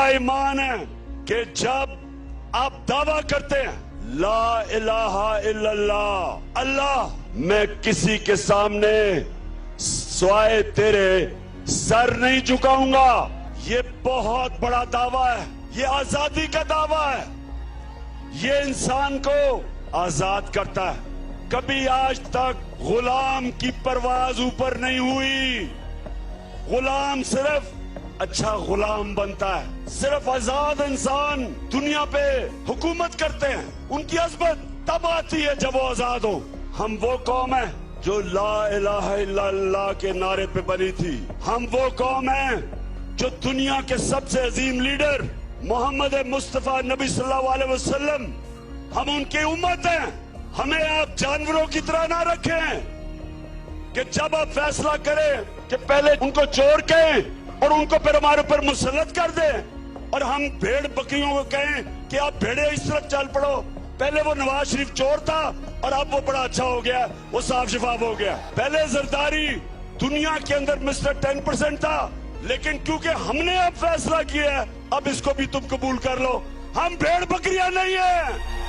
मेरा ईमान है कि जब आप दावा करते हैं ला इलाहा इल्लल्लाह, अल्लाह, मैं किसी के सामने स्वाए तेरे सर नहीं झुकाऊंगा, ये बहुत बड़ा दावा है, ये आजादी का दावा है, ये इंसान को आजाद करता है। कभी आज तक गुलाम की परवाज ऊपर नहीं हुई। गुलाम सिर्फ अच्छा गुलाम बनता है, सिर्फ आजाद इंसान दुनिया पे हुकूमत करते हैं। उनकी अजमत तब आती है जब वो आजाद हो। हम वो कौम है जो ला इलाहा इल्लल्लाह के नारे पे बनी थी। हम वो कौम है जो दुनिया के सबसे अजीम लीडर मोहम्मद मुस्तफा नबी सल्लल्लाहु अलैहि वसल्लम, हम उनकी उम्मत हैं। हमें आप जानवरों की तरह ना रखें कि जब आप फैसला करें कि पहले उनको चोर कहें और उनको फिर हमारे ऊपर मुसल्लत कर दें, और हम भेड़ बकरियों को कहें कि आप भेड़े इस तरफ चल पड़ो। पहले वो नवाज शरीफ चोर था और अब वो बड़ा अच्छा हो गया, वो साफ शफाफ हो गया। पहले जरदारी दुनिया के अंदर मिस्टर 10% था, लेकिन क्योंकि हमने अब फैसला किया है अब इसको भी तुम कबूल कर लो। हम भेड़ बकरियां नहीं है।